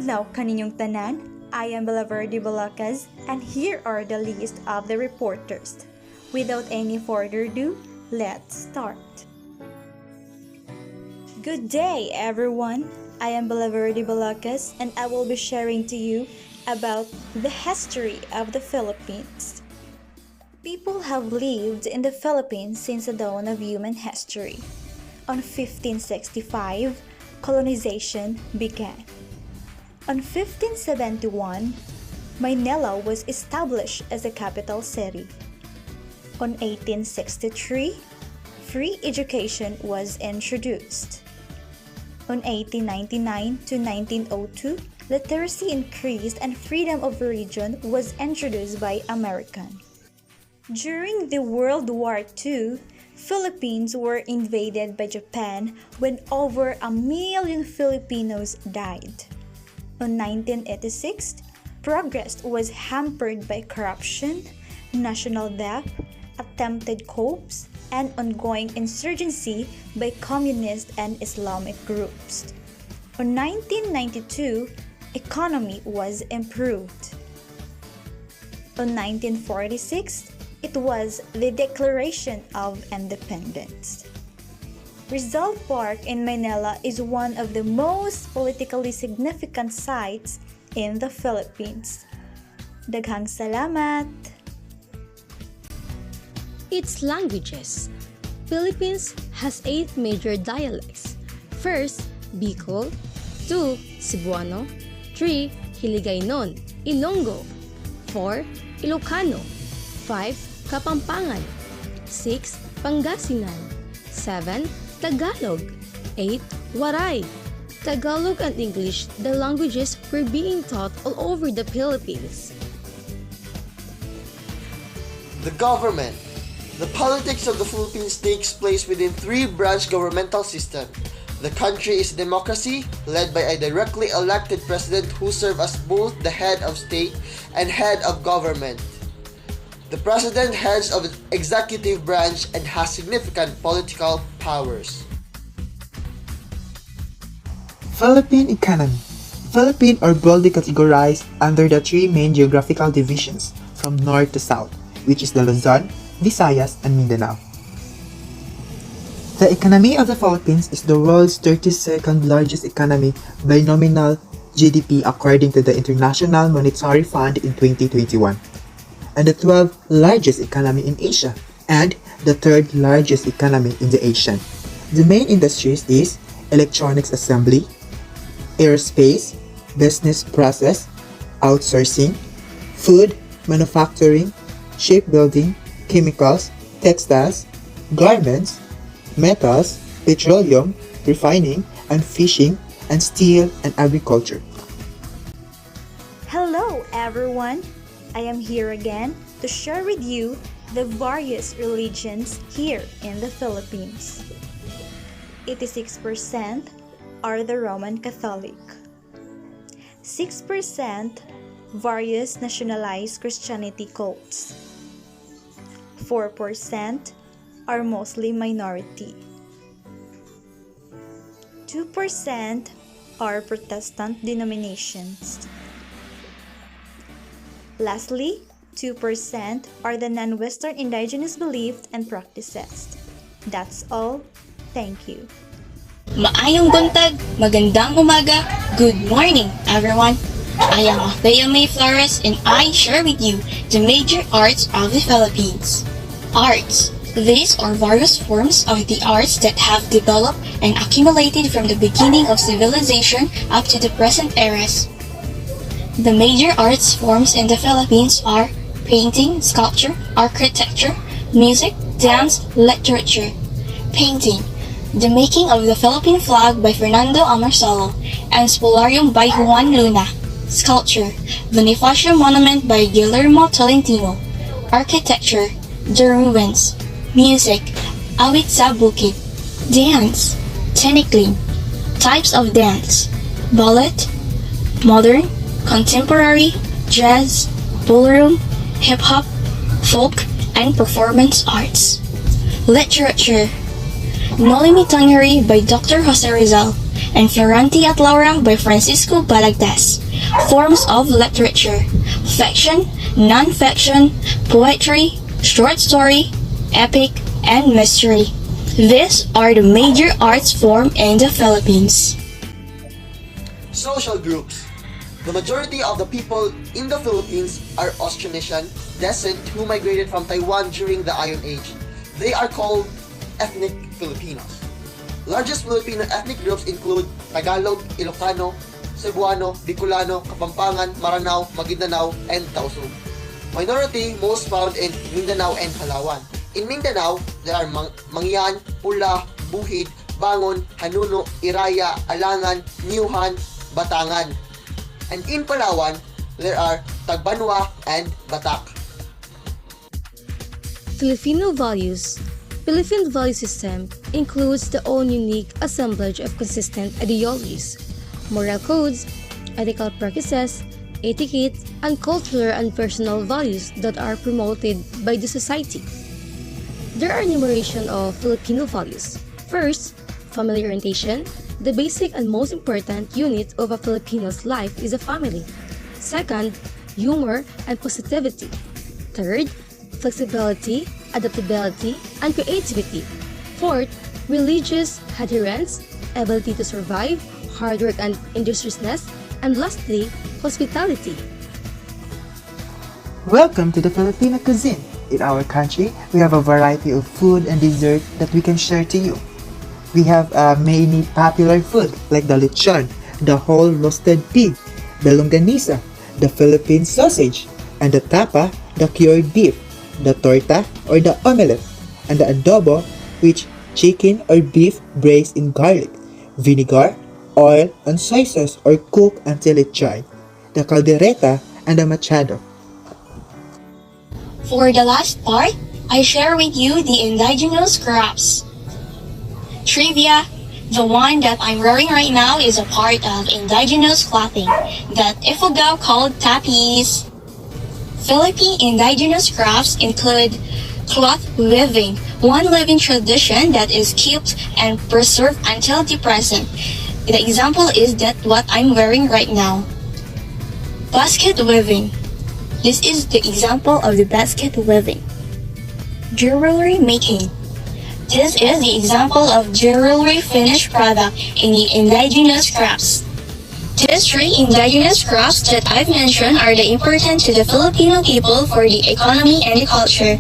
adlaw kaninyong tanan. I am Belaverde Balacas, and here are the list of the reporters. Without any further ado, let's start. Good day, everyone. I am Belaverde Balacas, and I will be sharing to you about the history of the Philippines. People have lived in the Philippines since the dawn of human history. On 1565, colonization began. On 1571, Manila was established as a capital city. On 1863, free education was introduced. On 1899 to 1902, literacy increased and freedom of religion was introduced by Americans. During the World War II, Philippines were invaded by Japan when over 1 million Filipinos died. On 1986, progress was hampered by corruption, national debt, attempted coups, and ongoing insurgency by communist and Islamic groups. On 1992, economy was improved. On 1946, it was the Declaration of Independence. Rizal Park in Manila is one of the most politically significant sites in the Philippines. Daghang salamat! Its languages. Philippines has 8 major dialects. First, Bicol. 2, Cebuano. 3, Hiligaynon, Ilonggo. 4, Ilocano. 5, Kapampangan. 6, Pangasinan. 7, Tagalog. 8, Waray. Tagalog and English, the languages were being taught all over the Philippines. The government. The politics of the Philippines takes place within 3-branch governmental system. The country is a democracy led by a directly elected president who serves as both the head of state and head of government. The president heads of the executive branch and has significant political powers. Philippine economy. Philippines are broadly categorized under the 3 main geographical divisions from north to south, which is the Luzon, Visayas, and Mindanao. The economy of the Philippines is the world's 32nd largest economy by nominal GDP according to the International Monetary Fund in 2021, and the 12th largest economy in Asia, and the 3rd largest economy in the Asian. The main industries is electronics assembly, aerospace, business process, outsourcing, food, manufacturing, shipbuilding, chemicals, textiles, garments, metals, petroleum, refining, and fishing, and steel and agriculture. Hello, everyone! I am here again to share with you the various religions here in the Philippines. 86% are the Roman Catholic. 6% various nationalized Christianity cults. 4% are mostly minority. 2% are Protestant denominations. Lastly, 2% are the non-Western indigenous beliefs and practices. That's all. Thank you. Maayong buntag, magandang umaga, good morning everyone! I am Althea May Flores and I share with you the major arts of the Philippines. Arts. These are various forms of the arts that have developed and accumulated from the beginning of civilization up to the present eras. The major arts forms in the Philippines are painting, sculpture, architecture, music, dance, literature. Painting. The Making of the Philippine Flag by Fernando Amorsolo and Spolarium by Juan Luna. Sculpture. Bonifacio Monument by Guillermo Tolentino. Architecture. The Ruins. Music. Awit sa Bukid. Dance. Tinikling. Types of dance. Ballet, modern, contemporary, jazz, ballroom, hip-hop, folk, and performance arts. Literature. Noli Me Tangere by Dr. Jose Rizal and Florante at Laurang by Francisco Balagtas. Forms of literature: fiction, non-fiction, poetry, short story, epic, and mystery. These are the major arts form in the Philippines. Social groups. The majority of the people in the Philippines are Austronesian descent who migrated from Taiwan during the Iron Age. They are called ethnic Filipinos. Largest Filipino ethnic groups include Tagalog, Ilocano, Cebuano, Bicolano, Kapampangan, Maranao, Maguindanao, and Tausug. Minority most found in Mindanao and Palawan. In Mindanao, there are Mangyan, Pula, Buhid, Bangon, Hanuno, Iraya, Alangan, Niuhan, Batangan. And in Palawan, there are Tagbanwa and Batak. Filipino values. Philippine value system includes the own unique assemblage of consistent ideologies, moral codes, ethical practices, etiquette, and cultural and personal values that are promoted by the society. There are enumeration of Filipino values. First, family orientation. The basic and most important unit of a Filipino's life is a family. Second, humor and positivity. Third, flexibility, adaptability, and creativity. Fourth, religious adherence, ability to survive, hard work and industriousness, and lastly, hospitality. Welcome to the Filipino cuisine. In our country, we have a variety of food and dessert that we can share to you. We have many popular food like the lechon, the whole roasted pig, the longanisa, the Philippine sausage, and the tapa, the cured beef, the torta or the omelette, and the adobo, which chicken or beef braised in garlic, vinegar, oil, and soy sauce or cooked until it dry, the caldereta, and the machado. For the last part, I share with you the indigenous crops. Trivia: the one that I'm wearing right now is a part of indigenous clothing that Ifugao called tapis. Philippine indigenous crafts include cloth weaving, one living tradition that is kept and preserved until the present. The example is that what I'm wearing right now. Basket weaving. This is the example of the basket weaving. Jewelry making. This is the example of jewelry finished product in the indigenous crafts. These three indigenous crafts that I've mentioned are the important to the Filipino people for the economy and the culture.